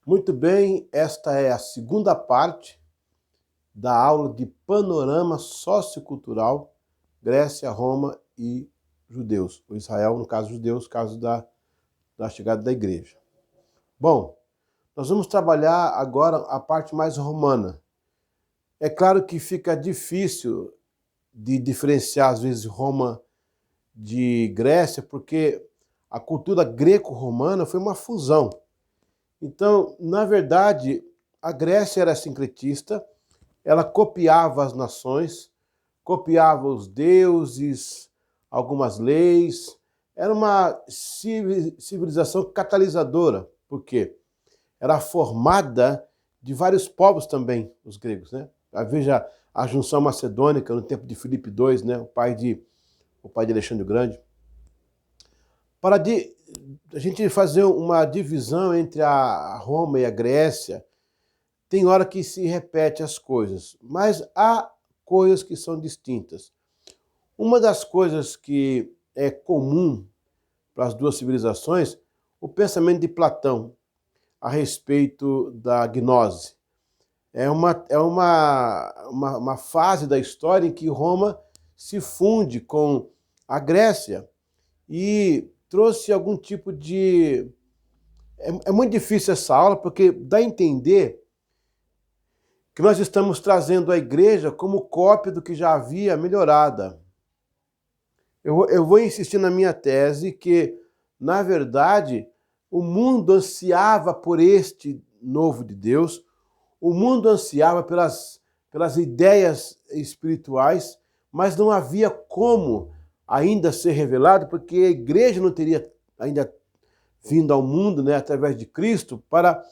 Muito bem, esta é a segunda parte da aula de panorama sociocultural Grécia, Roma e judeus. O Israel, no caso judeus, caso da chegada da igreja. Bom, nós vamos trabalhar agora a parte mais romana. É claro que fica difícil de diferenciar, às vezes, Roma de Grécia, porque a cultura greco-romana foi uma fusão. Então, na verdade, a Grécia era sincretista, ela copiava as nações, copiava os deuses, algumas leis. Era uma civilização catalisadora, porque era formada de vários povos também, os gregos, né? Veja a junção macedônica no tempo de Filipe II, né? o pai de Alexandre o Grande. Para a gente fazer uma divisão entre a Roma e a Grécia, tem hora que se repete as coisas, mas há coisas que são distintas. Uma das coisas que é comum para as duas civilizações, o pensamento de Platão a respeito da gnose. É uma fase da história em que Roma se funde com a Grécia e trouxe algum tipo de... É muito difícil essa aula, porque dá a entender que nós estamos trazendo a igreja como cópia do que já havia melhorada. Eu vou insistir na minha tese que, na verdade, o mundo ansiava por este novo de Deus, o mundo ansiava pelas ideias espirituais, mas não havia como ainda ser revelado, porque a igreja não teria ainda vindo ao mundo, né, através de Cristo, para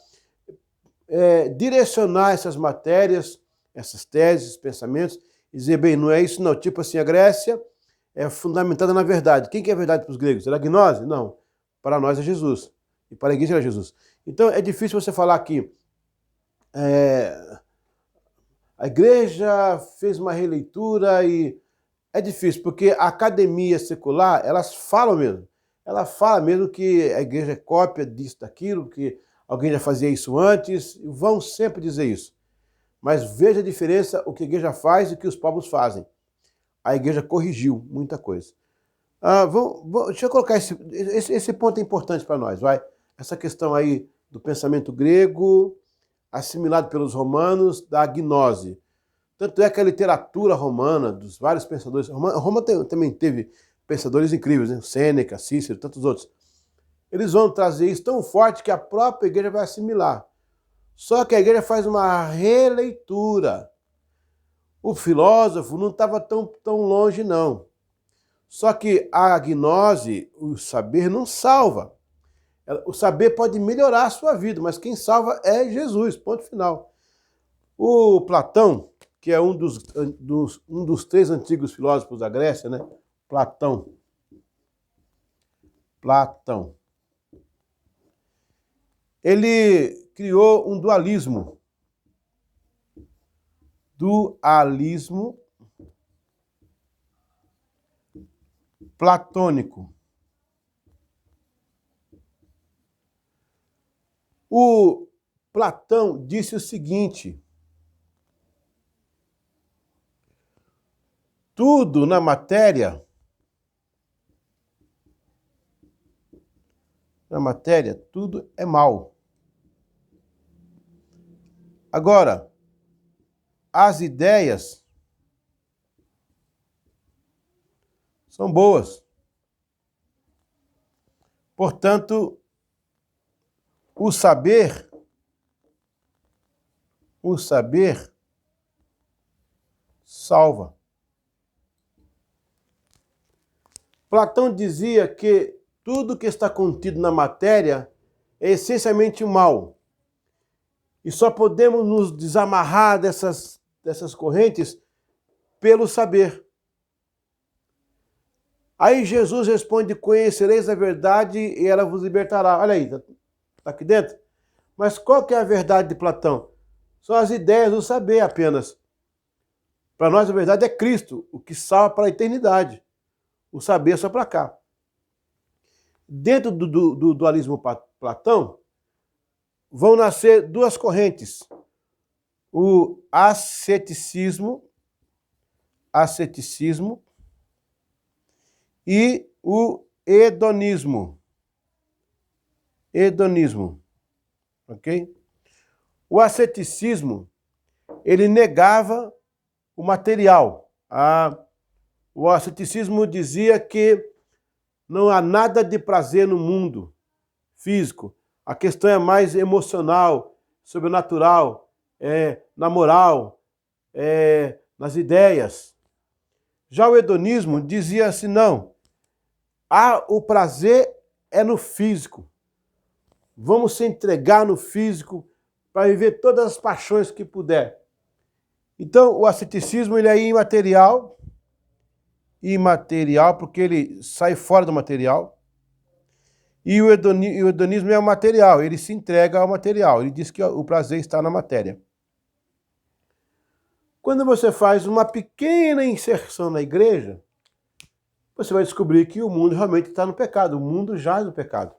direcionar essas matérias, essas teses, esses pensamentos, e dizer, bem, não é isso não, tipo assim, a Grécia é fundamentada na verdade. Quem que é a verdade para os gregos? Era a gnose? Não. Para nós é Jesus. E para a igreja era Jesus. Então é difícil você falar que a igreja fez uma releitura e... É difícil, porque a academia secular, elas falam mesmo. Ela fala mesmo que a igreja é cópia disso, daquilo, que alguém já fazia isso antes, e vão sempre dizer isso. Mas veja a diferença, o que a igreja faz e o que os povos fazem. A igreja corrigiu muita coisa. Deixa eu colocar esse ponto é importante para nós, vai. Essa questão aí do pensamento grego, assimilado pelos romanos, da gnose. Tanto é que a literatura romana, dos vários pensadores... Roma também teve pensadores incríveis, né? Sêneca, Cícero, tantos outros. Eles vão trazer isso tão forte que a própria igreja vai assimilar. Só que a igreja faz uma releitura. O filósofo não estava tão longe, não. Só que a gnose, o saber, não salva. O saber pode melhorar a sua vida, mas quem salva é Jesus, ponto final. O Platão, que é um dos três antigos filósofos da Grécia, né? Platão. Ele criou um dualismo. Dualismo platônico. O Platão disse o seguinte: tudo na matéria, tudo é mal. Agora, as ideias são boas. Portanto, o saber salva. Platão dizia que tudo que está contido na matéria é essencialmente mal. E só podemos nos desamarrar dessas correntes pelo saber. Aí Jesus responde: conhecereis a verdade e ela vos libertará. Olha aí, está aqui dentro. Mas qual que é a verdade de Platão? São as ideias do saber apenas. Para nós a verdade é Cristo, o que salva para a eternidade. O saber é só para cá. Dentro do dualismo Platão, vão nascer duas correntes. O asceticismo e o hedonismo. Ok? O asceticismo, ele negava o material. O asceticismo dizia que não há nada de prazer no mundo físico. A questão é mais emocional, sobrenatural, na moral, nas ideias. Já o hedonismo dizia assim, não, o prazer é no físico. Vamos se entregar no físico para viver todas as paixões que puder. Então, o asceticismo ele é imaterial, porque ele sai fora do material. E o hedonismo é o material, ele se entrega ao material, ele diz que o prazer está na matéria. Quando você faz uma pequena inserção na igreja, você vai descobrir que o mundo realmente está no pecado, o mundo jaz no pecado.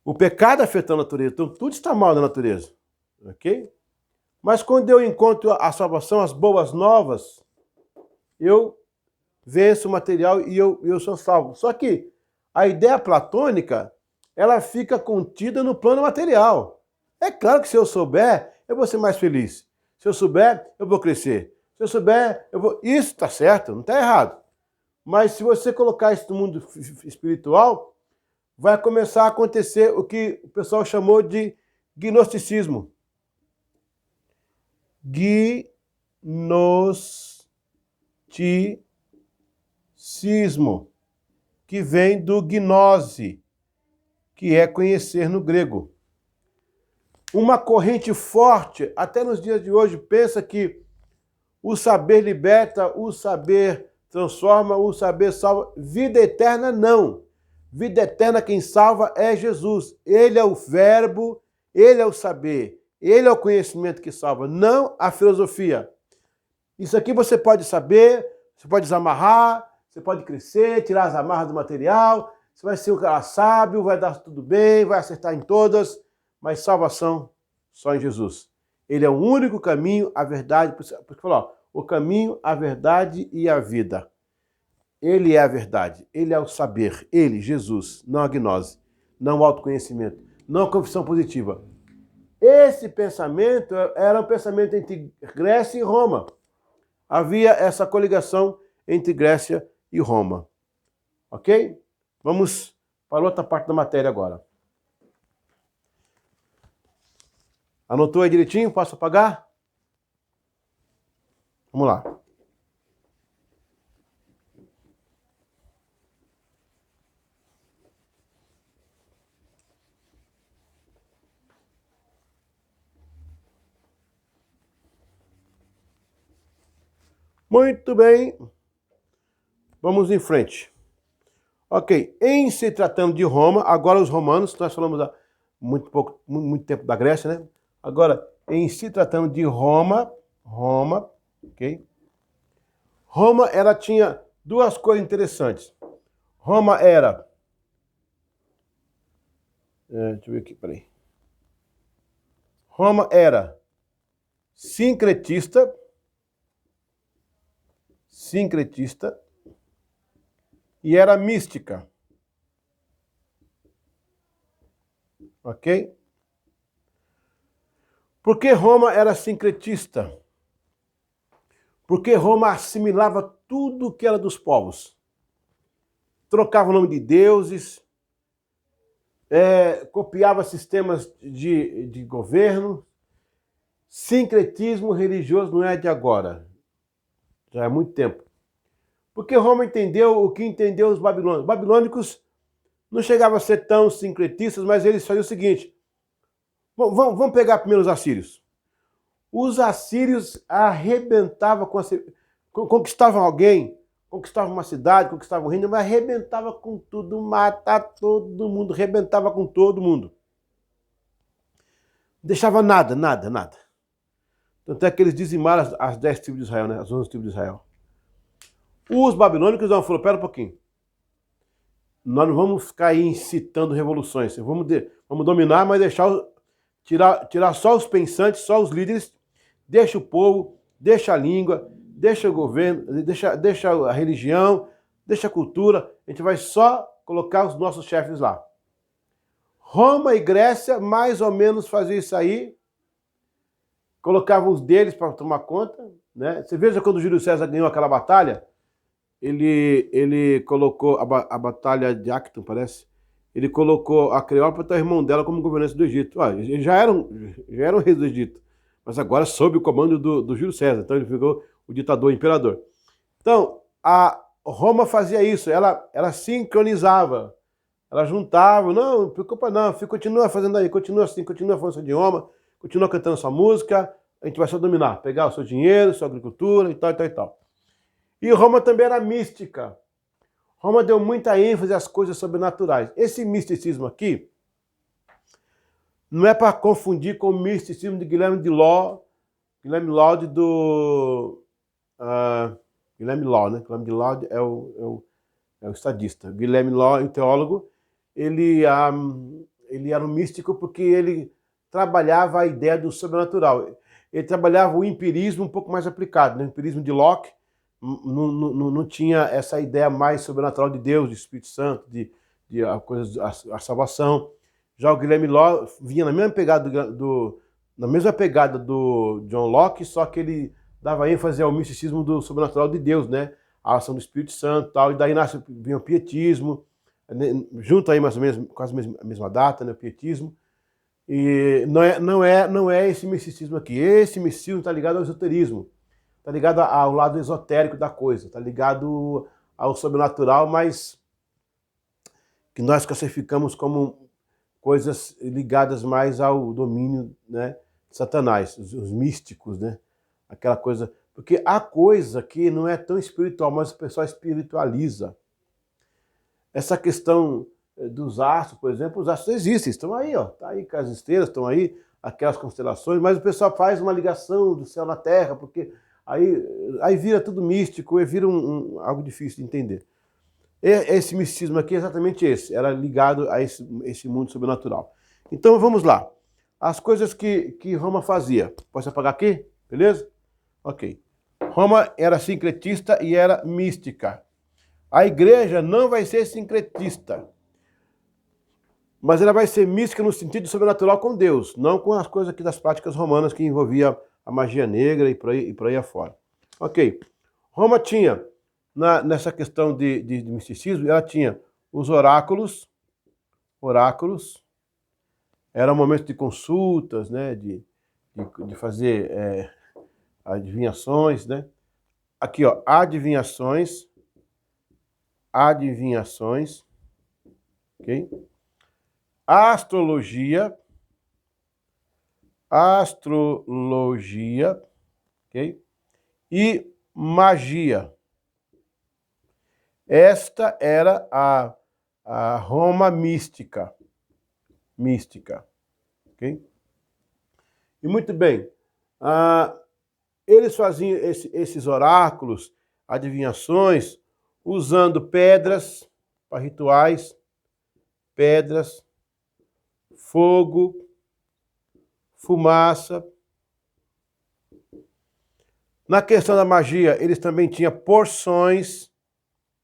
O pecado afeta a natureza, então tudo está mal na natureza, ok? Mas quando eu encontro a salvação, as boas novas, eu venço o material e eu sou salvo. Só que a ideia platônica, ela fica contida no plano material. É claro que se eu souber, eu vou ser mais feliz. Se eu souber, eu vou crescer. Se eu souber, eu vou... Isso está certo, não está errado. Mas se você colocar isso no mundo espiritual, vai começar a acontecer o que o pessoal chamou de gnosticismo. Gnosticismo, que vem do gnose, que é conhecer no grego. Uma corrente forte, até nos dias de hoje, pensa que o saber liberta, o saber transforma, o saber salva. Vida eterna, não. Vida eterna, quem salva é Jesus. Ele é o verbo, ele é o saber, ele é o conhecimento que salva, não a filosofia. Isso aqui você pode saber, você pode desamarrar, você pode crescer, tirar as amarras do material, você vai ser um cara sábio, vai dar tudo bem, vai acertar em todas, mas salvação só em Jesus. Ele é o único caminho, a verdade, porque falou, o caminho, a verdade e a vida. Ele é a verdade, ele é o saber, ele, Jesus, não a gnose, não o autoconhecimento, não a confissão positiva. Esse pensamento era um pensamento entre Grécia e Roma. Havia essa coligação entre Grécia e Roma. Ok? Vamos para outra parte da matéria agora. Anotou aí direitinho? Posso apagar? Vamos lá. Muito bem. Vamos em frente. Ok, em se tratando de Roma, agora os romanos, nós falamos há muito tempo da Grécia, né? Agora, em se tratando de Roma, ok? Roma, ela tinha duas coisas interessantes. Roma era... deixa eu ver aqui, peraí. Roma era sincretista e era mística. Ok? Por que Roma era sincretista? Porque Roma assimilava tudo que era dos povos. Trocava o nome de deuses, copiava sistemas de governo. Sincretismo religioso não é de agora, já é muito tempo. Porque Roma entendeu o que entendeu os babilônicos. Os babilônicos não chegavam a ser tão sincretistas, mas eles faziam o seguinte, vamos pegar primeiro os assírios. Os assírios arrebentavam, conquistavam alguém, conquistavam uma cidade, conquistavam um reino, mas arrebentava com tudo, matava todo mundo, arrebentava com todo mundo. Não deixava nada. Tanto é que eles dizimaram as 10 tribos de Israel, né? As 11 tribos de Israel. Os babilônicos falaram, pera um pouquinho. Nós não vamos ficar aí incitando revoluções, vamos Vamos dominar, mas tirar só os pensantes, só os líderes, deixa o povo, deixa a língua, deixa o governo, deixa a religião, deixa a cultura, a gente vai só colocar os nossos chefes lá. Roma e Grécia mais ou menos faziam isso aí, colocavam os deles para tomar conta, né? Você veja quando o Júlio César ganhou aquela batalha, ele colocou a batalha de Acton, parece, ele colocou a Cleópatra, o irmão dela, como governante do Egito. Eles já eram reis do Egito, mas agora sob o comando do Júlio César, então ele ficou o ditador, o imperador. Então, a Roma fazia isso, ela sincronizava, ela juntava, não preocupa não, continua fazendo aí, continua assim, continua falando seu idioma, continua cantando sua música, a gente vai só dominar, pegar o seu dinheiro, sua agricultura e tal, e tal, e tal. E Roma também era mística. Roma deu muita ênfase às coisas sobrenaturais. Esse misticismo aqui não é para confundir com o misticismo de Guilherme de Law, Guilherme Laud do... Guilherme Law, né? Guilherme de Laud é o estadista. Guilherme Law, o teólogo, ele era um místico porque ele trabalhava a ideia do sobrenatural. Ele trabalhava o empirismo um pouco mais aplicado, né? O empirismo de Locke não tinha essa ideia mais sobrenatural de Deus, de Espírito Santo, a salvação. Já o Guilherme Law vinha na mesma pegada do John Locke, só que ele dava ênfase ao misticismo do sobrenatural de Deus, né? A ação do Espírito Santo e tal, e daí vinha o pietismo, né? Junto aí mais ou menos, quase a mesma data, né? O pietismo. E não é esse misticismo aqui. Esse misticismo está ligado ao esoterismo, está ligado ao lado esotérico da coisa, está ligado ao sobrenatural, mas que nós classificamos como coisas ligadas mais ao domínio, né, de Satanás, os místicos, né? Aquela coisa. Porque a coisa que não é tão espiritual, mas o pessoal espiritualiza. Essa questão dos astros, por exemplo, os astros existem, estão aí, ó, tá aí com as estrelas, estão aí, aquelas constelações, mas o pessoal faz uma ligação do céu na terra, porque aí vira tudo místico, e vira algo difícil de entender. Esse misticismo aqui é exatamente esse, era ligado a esse mundo sobrenatural. Então vamos lá, as coisas que Roma fazia. Posso apagar aqui? Beleza? Ok. Roma era sincretista e era mística. A igreja não vai ser sincretista, mas ela vai ser mística no sentido sobrenatural com Deus, não com as coisas aqui das práticas romanas que envolvia a magia negra e por aí afora. Ok. Roma tinha, nessa questão de misticismo, ela tinha os oráculos, era um momento de consultas, né, de fazer adivinhações, né? Aqui, ó, adivinhações, ok? Astrologia, ok? E magia. Esta era a Roma mística, ok? E muito bem, eles faziam esses oráculos, adivinhações, usando pedras para rituais, fogo, fumaça. Na questão da magia, eles também tinham porções,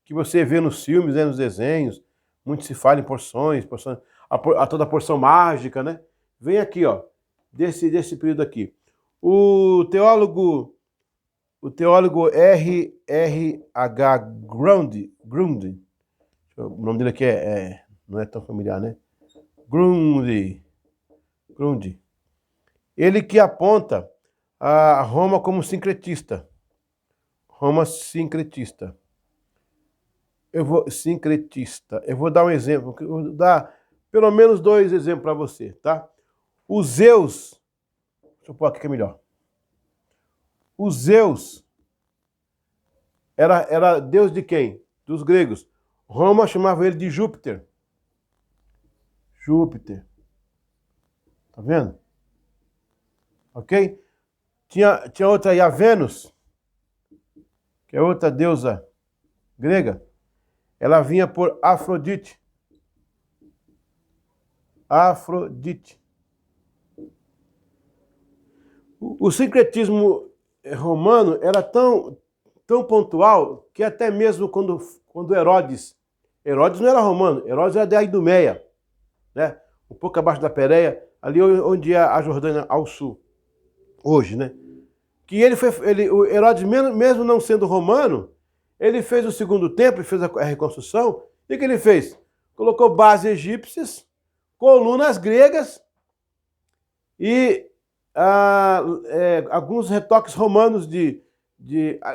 que você vê nos filmes, né, nos desenhos, muito se fala em porções, toda a porção mágica, né? Vem aqui, ó, desse período aqui. O teólogo R.H. Grundy, o nome dele aqui não é tão familiar, né? Grundy. Ele que aponta a Roma como sincretista. Eu vou dar um exemplo, eu vou dar pelo menos 2 exemplos para você, tá? O Zeus, deixa eu pôr aqui que é melhor. O Zeus era deus de quem? Dos gregos. Roma chamava ele de Júpiter. Tá vendo? Ok? Tinha outra aí, a Vênus, que é outra deusa grega. Ela vinha por Afrodite. Afrodite. O sincretismo romano era tão pontual que até mesmo quando Herodes não era romano, Herodes era da Idumeia, né? Um pouco abaixo da Pérea, ali onde é a Jordânia ao sul, hoje, né? Que o Herodes, mesmo não sendo romano, ele fez o segundo templo, fez a reconstrução, e o que ele fez? Colocou bases egípcias, colunas gregas e alguns retoques romanos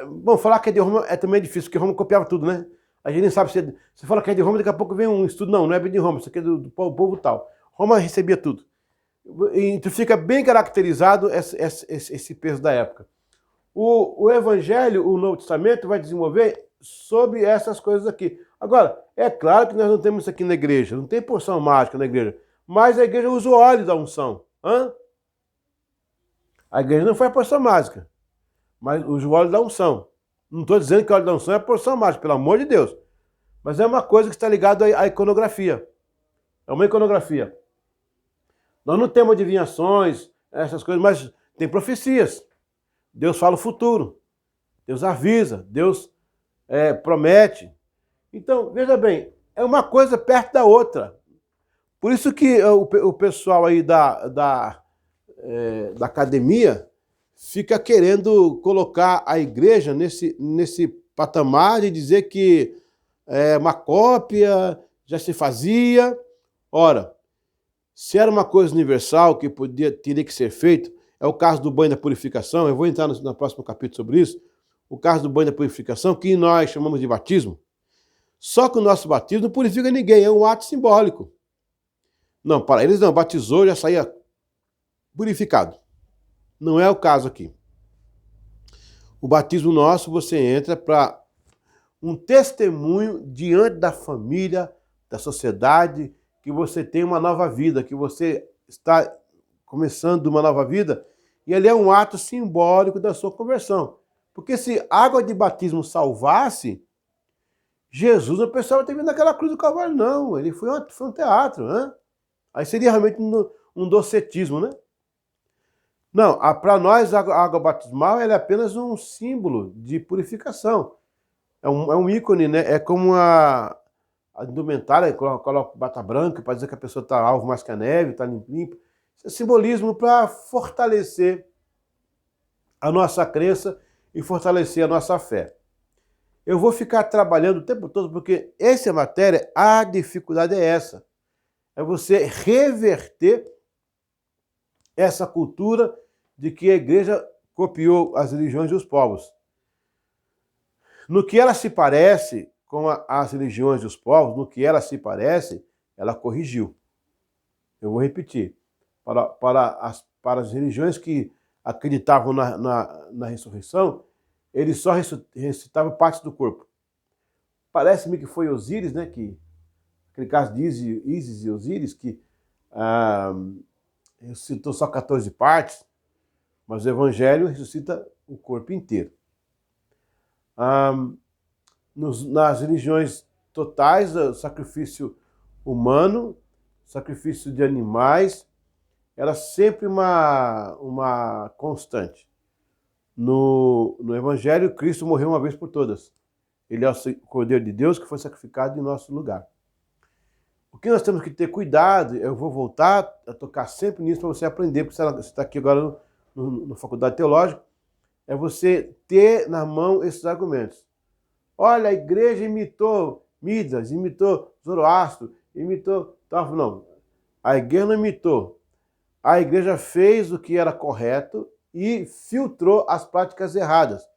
bom, falar que é de Roma é também difícil, porque Roma copiava tudo, né? A gente nem sabe se fala que é de Roma, daqui a pouco vem um estudo, não é bem de Roma, isso aqui é do povo tal. Roma recebia tudo. Então fica bem caracterizado esse peso da época. O Evangelho, o Novo Testamento, vai desenvolver sobre essas coisas aqui. Agora, é claro que nós não temos isso aqui na igreja, não tem porção mágica na igreja, mas a igreja usa o óleo da unção. A igreja não foi a porção mágica, mas usa o óleo da unção. Não estou dizendo que o óleo da unção é a porção mágica, pelo amor de Deus. Mas é uma coisa que está ligada à iconografia. É uma iconografia. Nós não temos adivinhações, essas coisas, mas tem profecias. Deus fala o futuro. Deus avisa. Deus promete. Então, veja bem, é uma coisa perto da outra. Por isso que o pessoal aí da academia fica querendo colocar a igreja nesse patamar de dizer que uma cópia já se fazia. Ora, se era uma coisa universal que teria que ser feito, é o caso do banho da purificação, eu vou entrar no próximo capítulo sobre isso, o caso do banho da purificação, que nós chamamos de batismo. Só que o nosso batismo não purifica ninguém, é um ato simbólico. Não, para eles não, batizou, já saía purificado. Não é o caso aqui. O batismo nosso, você entra para um testemunho diante da família, da sociedade, que você tem uma nova vida, que você está começando uma nova vida, e ele é um ato simbólico da sua conversão. Porque se água de batismo salvasse, Jesus não precisava ter vindo naquela cruz do Calvário, não. Ele foi um teatro, né? Aí seria realmente um docetismo, né? Não, para nós a água batismal ela é apenas um símbolo de purificação. É um ícone, né? É como a indumentária, coloca bata branca para dizer que a pessoa está alvo mais que a neve, está limpa. Isso é simbolismo para fortalecer a nossa crença e fortalecer a nossa fé. Eu vou ficar trabalhando o tempo todo, porque essa matéria, a dificuldade é essa. É você reverter essa cultura de que a igreja copiou as religiões dos povos. No que ela se parece com as religiões dos povos, no que ela se parece, ela corrigiu. Eu vou repetir. Para as religiões que acreditavam na ressurreição, eles só ressuscitavam partes do corpo. Parece-me que foi Osíris, né, aquele caso de Ísis e Osíris, que ressuscitou só 14 partes, mas o Evangelho ressuscita o corpo inteiro. Nas religiões totais, o sacrifício humano, sacrifício de animais, era sempre uma constante. No Evangelho, Cristo morreu uma vez por todas. Ele é o Cordeiro de Deus que foi sacrificado em nosso lugar. O que nós temos que ter cuidado, eu vou voltar a tocar sempre nisso para você aprender, porque você está aqui agora na faculdade teológica, é você ter na mão esses argumentos. Olha, a igreja imitou Midas, imitou Zoroastro, imitou... Não, a igreja não imitou. A igreja fez o que era correto e filtrou as práticas erradas.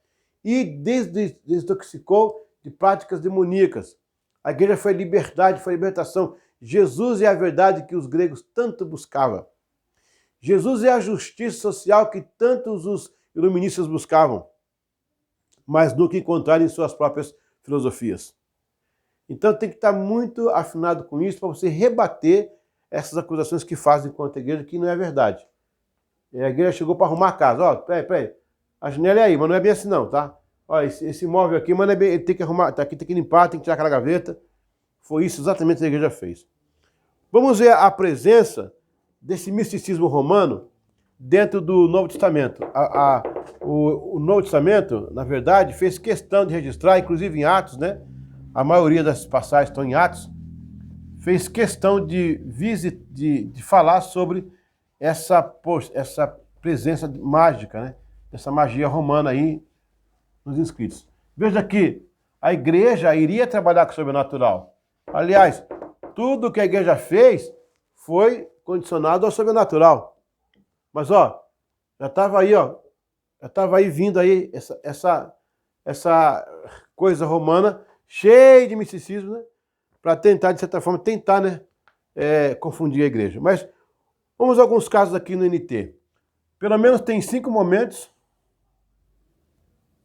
E desintoxicou de práticas demoníacas. A igreja foi liberdade, foi libertação. Jesus é a verdade que os gregos tanto buscavam. Jesus é a justiça social que tantos os iluministas buscavam, mas nunca encontraram em suas próprias filosofias. Então tem que estar muito afinado com isso para você rebater essas acusações que fazem contra a igreja, que não é verdade. A igreja chegou para arrumar a casa. Ó, peraí, a janela é aí, mas não é bem assim não, tá? Ó, esse móvel aqui, mas não é bem, ele tem que arrumar, tá aqui, tem que limpar, tem que tirar aquela gaveta. Foi isso exatamente que a igreja fez. Vamos ver a presença desse misticismo romano dentro do Novo Testamento. O Novo Testamento, na verdade, fez questão de registrar, inclusive em Atos, né? A maioria das passagens estão em Atos. Fez questão de falar sobre essa presença mágica, né? Essa magia romana aí nos inscritos. Veja que a igreja iria trabalhar com o sobrenatural. Aliás, tudo que a igreja fez foi condicionado ao sobrenatural. Mas, ó, já estava aí, ó, já estava aí vindo aí essa coisa romana cheia de misticismo, né? Para tentar, de certa forma, né, confundir a igreja. Mas vamos a alguns casos aqui no NT. Pelo menos tem 5 momentos.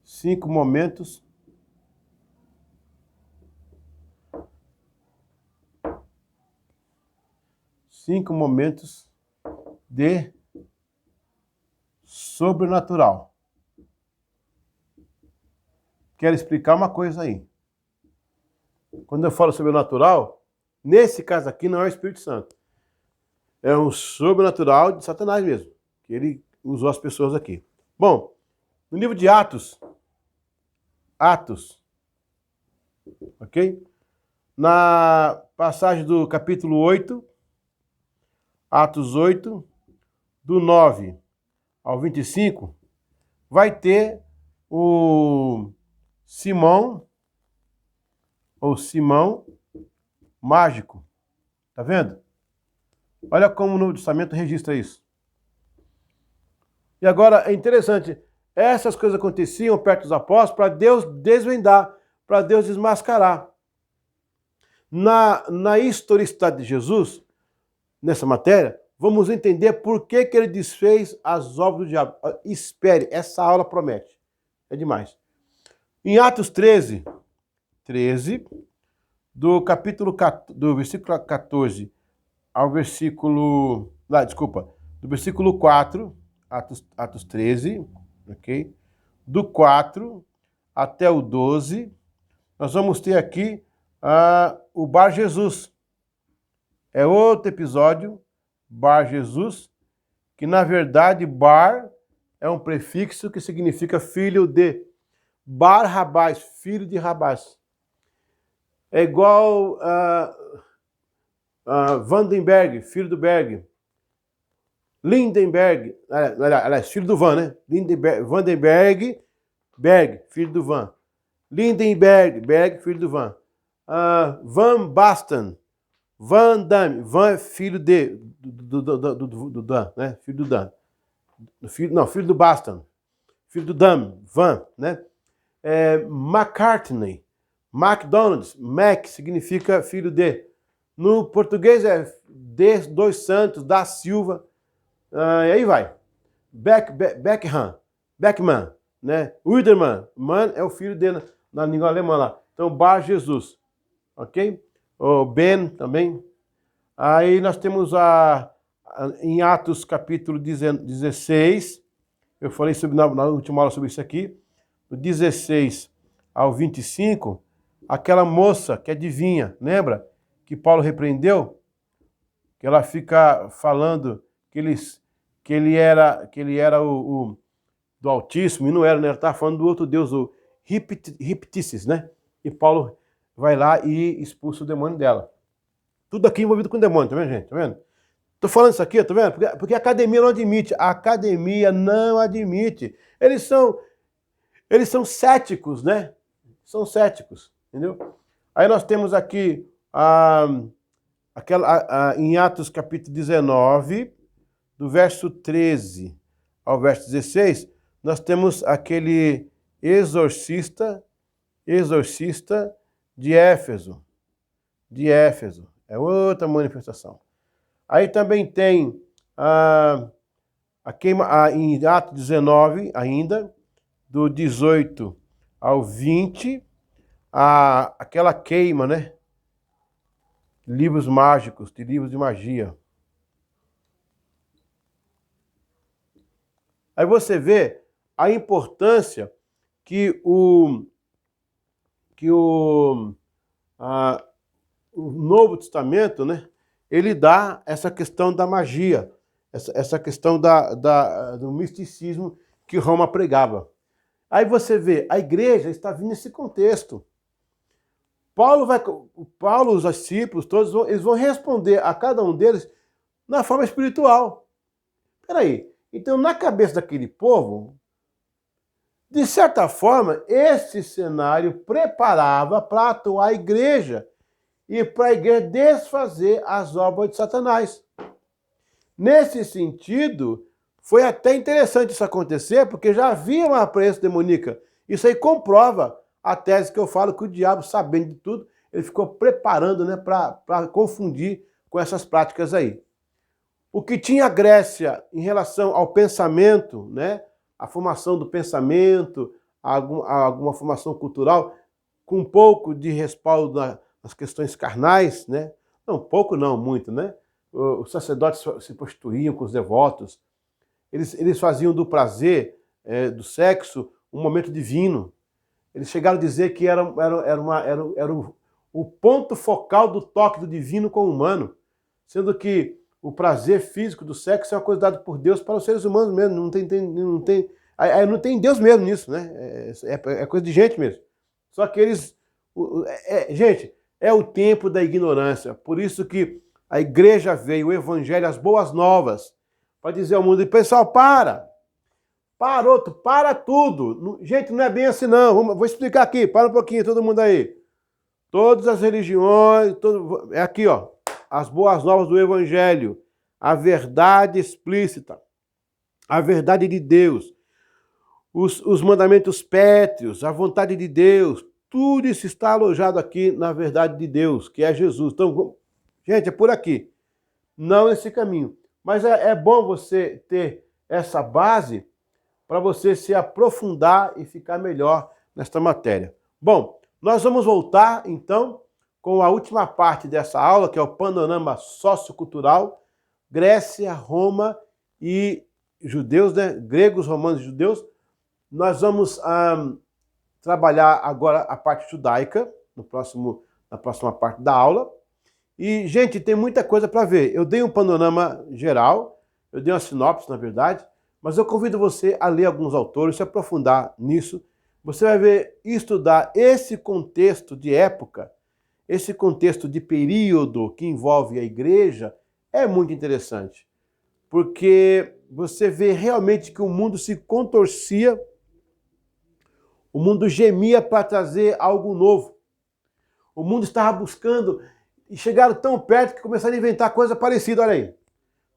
5 momentos. De sobrenatural. Quero explicar uma coisa aí. Quando eu falo sobrenatural, nesse caso aqui não é o Espírito Santo. É um sobrenatural de Satanás mesmo, que ele usou as pessoas aqui. Bom, no livro de Atos, ok? Na passagem do capítulo 8, Atos 8, do 9 ao 25, vai ter o Simão mágico. Tá vendo? Olha como o Novo Testamento registra isso. E agora é interessante, essas coisas aconteciam perto dos apóstolos para Deus desvendar, para Deus desmascarar. Na historicidade de Jesus, nessa matéria, vamos entender por que ele desfez as obras do diabo. Espere, essa aula promete. É demais. Em Atos 13, do versículo 14 ao versículo... do versículo 4, Atos 13, ok? Do 4 até o 12, nós vamos ter aqui o Bar Jesus. É outro episódio, Bar Jesus, que na verdade Bar é um prefixo que significa filho de. Bar Rabás, filho de Rabás. É igual Vandenberg, filho do Berg. Lindenberg, aliás, filho do Van, né? Vandenberg, Berg, filho do Van. Lindenberg, Berg, filho do Van. Van Basten, Van Damme, Van é filho do Dan, né? Filho do Dan. Filho do Basten. Filho do Damme, Van, né? McCartney, McDonald's, Mac significa filho de. No português é de dos Santos, da Silva, e aí vai. Beckman, né? Widerman, man é o filho dele na língua alemã lá. Então, Bar Jesus, ok? O Ben também. Aí nós temos em Atos capítulo 16, eu falei na última aula sobre isso aqui, do 16 ao 25, aquela moça que adivinha, lembra? Que Paulo repreendeu? Que ela fica falando que ele era o do Altíssimo, e não era, né? Ela estava falando do outro Deus, o Riptices, né? E Paulo vai lá e expulsa o demônio dela. Tudo aqui envolvido com demônio, tá vendo, gente? Tá vendo? Tô falando isso aqui, tá vendo? Porque a academia não admite. A academia não admite. Eles são céticos, né? São céticos, entendeu? Aí nós temos aqui em Atos capítulo 19, do verso 13 ao verso 16, nós temos aquele exorcista de Éfeso. É outra manifestação. Aí também tem em Atos 19 ainda, do 18 ao 20, aquela queima, né? Livros mágicos, de livros de magia. Aí você vê a importância que o Novo Testamento, né, ele dá essa questão da magia, essa questão do misticismo que Roma pregava. Aí você vê, a igreja está vindo nesse contexto. Paulo, os discípulos, todos, eles vão responder a cada um deles na forma espiritual. Peraí, então na cabeça daquele povo, de certa forma, esse cenário preparava para atuar a igreja e para a igreja desfazer as obras de Satanás. Nesse sentido, foi até interessante isso acontecer, porque já havia uma presença demoníaca. Isso aí comprova a tese que eu falo que o diabo, sabendo de tudo, ele ficou preparando, né, para confundir com essas práticas aí. O que tinha a Grécia em relação ao pensamento, né, a formação do pensamento, alguma formação cultural, com um pouco de respaldo nas questões carnais, né? Não, pouco não, muito, né? Os sacerdotes se prostituíam com os devotos, eles faziam do prazer, do sexo, um momento divino. Eles chegaram a dizer que era o ponto focal do toque do divino com o humano, sendo que o prazer físico do sexo é uma coisa dada por Deus para os seres humanos mesmo, não tem Deus mesmo nisso, né? É coisa de gente mesmo. Só que eles... gente, é o tempo da ignorância, por isso que a igreja veio, o evangelho, as boas novas, para dizer ao mundo, pessoal, para tudo. Gente, não é bem assim não, vou explicar aqui, para um pouquinho, todo mundo aí. Todas as religiões, é aqui, ó, as boas novas do evangelho, a verdade explícita, a verdade de Deus, os mandamentos pétreos, a vontade de Deus, tudo isso está alojado aqui na verdade de Deus, que é Jesus. Então, gente, é por aqui, não esse caminho. Mas é bom você ter essa base para você se aprofundar e ficar melhor nesta matéria. Bom, nós vamos voltar, então, com a última parte dessa aula, que é o panorama sociocultural, Grécia, Roma e judeus, né? Gregos, romanos e judeus. Nós vamos trabalhar agora a parte judaica, na próxima parte da aula. E, gente, tem muita coisa para ver. Eu dei um panorama geral, eu dei uma sinopse, na verdade, mas eu convido você a ler alguns autores, se aprofundar nisso. Você vai ver e estudar esse contexto de época, esse contexto de período que envolve a igreja, é muito interessante. Porque você vê realmente que o mundo se contorcia, o mundo gemia para trazer algo novo. O mundo estava buscando e chegaram tão perto que começaram a inventar coisa parecida, olha aí.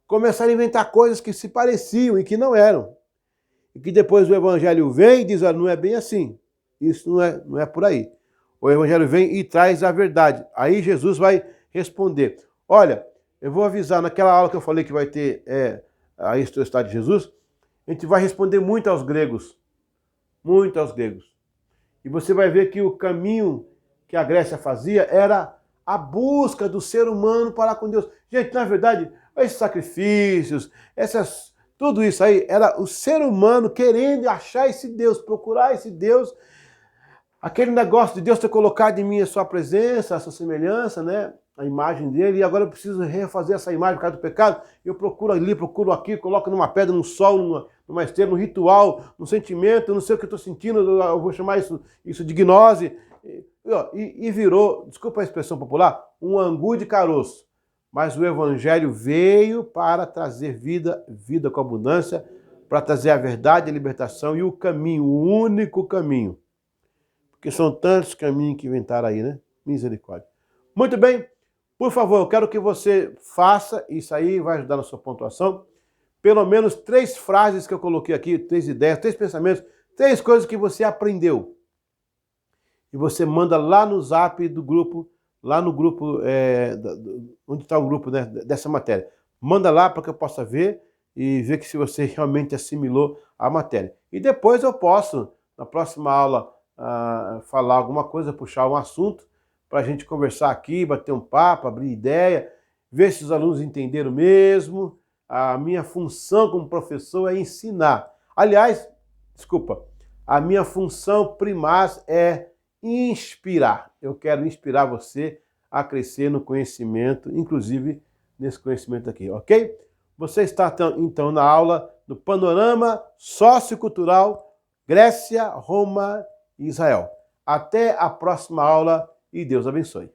Começaram a inventar coisas que se pareciam e que não eram. E que depois o evangelho vem e diz, olha, não é bem assim. Isso não é por aí. O evangelho vem e traz a verdade. Aí Jesus vai responder. Olha, eu vou avisar, naquela aula que eu falei que vai ter a historicidade de Jesus, a gente vai responder muito aos gregos. Muito aos gregos. E você vai ver que o caminho que a Grécia fazia era a busca do ser humano para com Deus. Gente, na verdade, esses sacrifícios, tudo isso aí, era o ser humano querendo achar esse Deus, procurar esse Deus, aquele negócio de Deus ter colocado em mim a sua presença, a sua semelhança, né? A imagem dele, e agora eu preciso refazer essa imagem por causa do pecado. Eu procuro ali, procuro aqui, coloco numa pedra, num sol, numa estrela, num ritual, num sentimento, eu não sei o que eu estou sentindo, eu vou chamar isso de gnose. E virou, desculpa a expressão popular, um angu de caroço. Mas o evangelho veio para trazer vida com abundância, para trazer a verdade, a libertação e o caminho, o único caminho. Porque são tantos caminhos que inventaram aí, né? Misericórdia. Muito bem, por favor, eu quero que você faça isso aí, vai ajudar na sua pontuação. Pelo menos 3 frases que eu coloquei aqui, 3 ideias, 3 pensamentos, 3 coisas que você aprendeu. E você manda lá no zap do grupo, lá no grupo, onde está o grupo, né, dessa matéria. Manda lá para que eu possa ver e ver que se você realmente assimilou a matéria. E depois eu posso, na próxima aula, falar alguma coisa, puxar um assunto para a gente conversar aqui, bater um papo, abrir ideia, ver se os alunos entenderam mesmo. A minha função como professor é ensinar. Aliás, desculpa, a minha função primaz é inspirar. Eu quero inspirar você a crescer no conhecimento, inclusive nesse conhecimento aqui, ok? Você está então na aula do panorama sociocultural Grécia, Roma e Israel. Até a próxima aula e Deus abençoe.